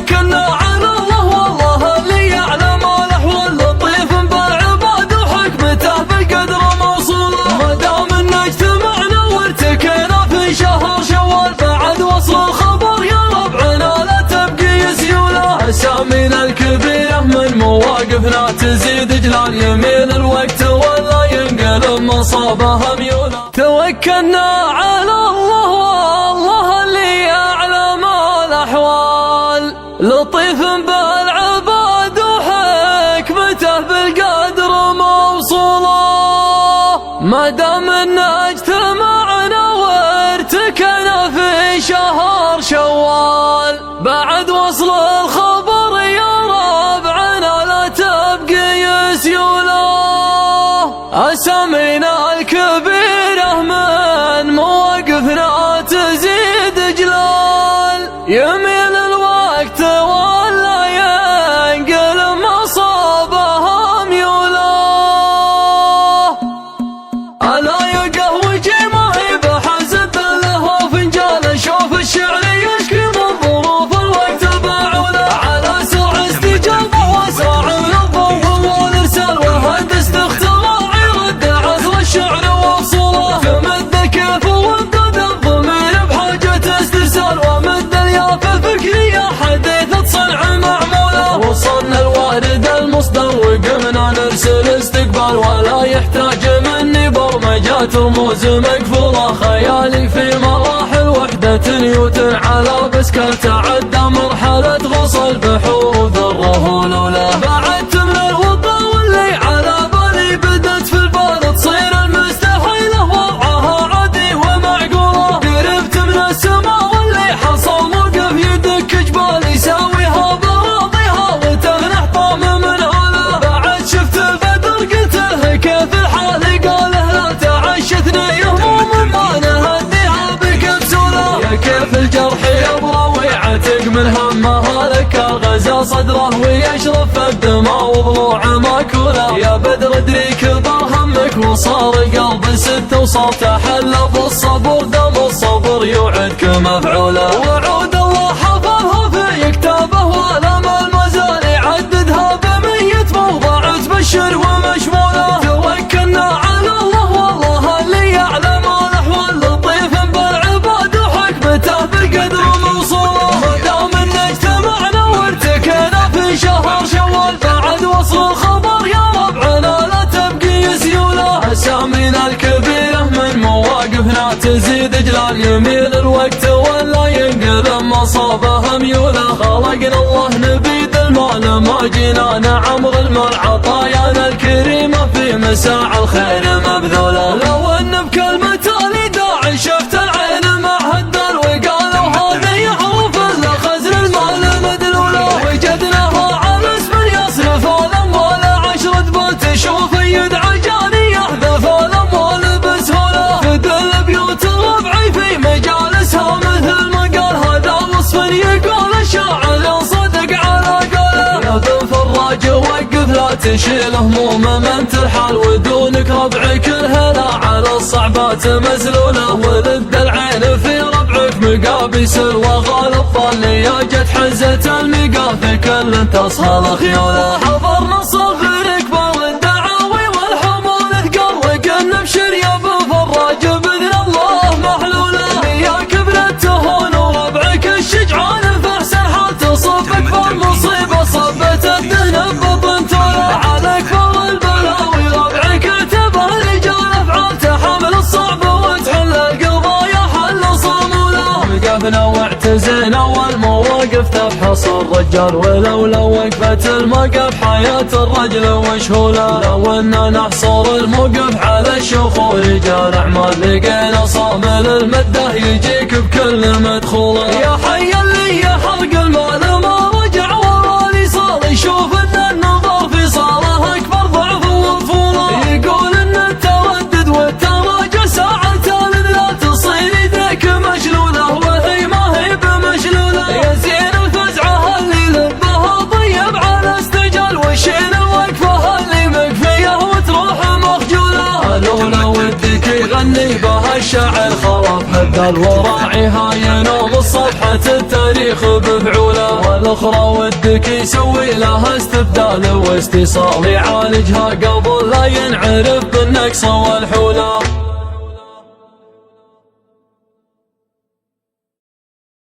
توكلنا على الله والله اللي يعلم الأحوال، لطيف بالعباد وحكمته بالقدر موصولة. ما دام ان اجتمعنا وارتكينا في شهر شوال، بعد وصل الخبر يا ربعنا لا تبقي سيولة. أسامينا الكبيرة من مواقفنا تزيد جلال، يمين الوقت ولا ينقلب مصابها ميولة. توكلنا على الله والله اللي يعلم الأحوال، لطيف بالعباد وحكمته بالقدر موصولة. ما دام ان اجتمعنا وارتكينا في شهر شوال، بعد وصل الخبر يا ربعنا لا تبقي سيولة. أسامينا الكبيرة من مواقفنا تزيد جلال، يمين الوقت ولا ينقل مصابها ميولة. ألا يقهوى ما هي بحسب له فنجال، شوف الشعر يشكي من ظروف الوقت باعوله. على سرع استجابة وساع الضوء والإرسال، وهندسة اختراع يرد عصر الشعر وفصوله. تمد كيف وامداد الضمير بحاجة استرسال، ومد الياف الفكرية حديثة صنع معمولة. وصلنا الوارد المصدر وقمنا نرسل استقبال، ولا يحتاج مني برمجات رموز مقفولة. خيالي في مراحل وحدة نيوتن على بسكال، تعدى مرحلة غصن بحروف الرهول الأولى. بعدت من الوضع واللي على بالي بدت في البال، تصير المستحيلة وضعها عادي ومعقولة. قربت من السماء واللي حصل موقف يدك جبال، يساويها براضيها وتغنح طعم من علا. بعد شفت البدر قلت له كيف الحال، قاله لا تعشتني هموم ما نهديها بكبسولة. يا كيف الجرح يبرى ويعتق من همها، لك غزا صدره ويشرف الدماء وضلوع ماكولة. يا بدر ادري كبر همك وصار قلب ستة، وصار تحلى بالصبر دم الصبر يوعدك مفعولة. وعود الله حفظها في كتابه ولم المزال، يعددها بمية موضع تبشر ومشمولة. توكلنا على الله والله اللي يعلم الأحوال، لطيف بالعباد وحكمته بالقدر موصولة. ما دام ان اجتمعنا وارتكينا في شهر شوال، بعد وصل الخبر يا ربعنا لا تبقي سيولة. أسامينا الكبيرة من مواقفنا تزيد جلال، يمين الوقت ولا ينقل مصابها ميولة. خلقنا الله نبيد المال ما جينا نعمر المال، عطايانا الكريمة في مساع الخير مبذولة. لو ان بكلمة الإيداع شفت العين مع هالدار، وقالوا هذا يعرف الا خزن المال مدلولة. وجدناها على اسم يصرف الاموال، عشرة بال تشوف يدعى جاني يحذف الاموال بسهولة. تدل بيوت الربعي في مجالسها مثل ما قال، هذا وصف يقول الشاعر صدق على قوله. يا بن فراج وقف لا تشيل هموم من ترحل، ودونك ربعك الهلا على الصعبات مزلولة. ولد العين في ربعك مقابس وغالب ظل، يا جت حزة المقافي كل تصهل خيوله. حضرنا صغيرك بر الدعاوي والحمول ثقل، وقلنا ابشر يا بن فراج باذن الله محلوله. يا كبرت تهون وربعك الشجعان في احسن حال، تصبك فالمصيبة صبت الدهن ببنتوله. عليك فر البلاوي ربعك اعتبر رجال افعال، تحمل الصعب وتحل القضايا حل صاموله. وقفنا واعتزينا والمواقف تفحص الرجال، ولولا وقفة الموقف حياة الرجل وشهولة. لو اننا نحصر الموقف على الشيوخ ورجال اعمال، لقينا صامل المده يجيك بكل مدخوله. يا حي اللي يحرق المال ما رجع ورا لي صار، يشوف ان النظر في صاله اكبر ضعف وطفوله. يقول ان التردد والتراجع ساعة لا تصير يديك مشلوله، وهي ما هي بمشلوله. يا زين الفزعه اللي لبها طيب على استجال، وشين الوقفه اللي مكفيه وتروح مخجوله. لولا ودك يغني بها الشاعر خرف هدى الوراعي، هاي ينوم الصفحة التاريخ بفعوله. الأخرى ودك يسوي لها استبدال واستئصال، يعالجها قبل لا ينعرف بالنقص والحولة.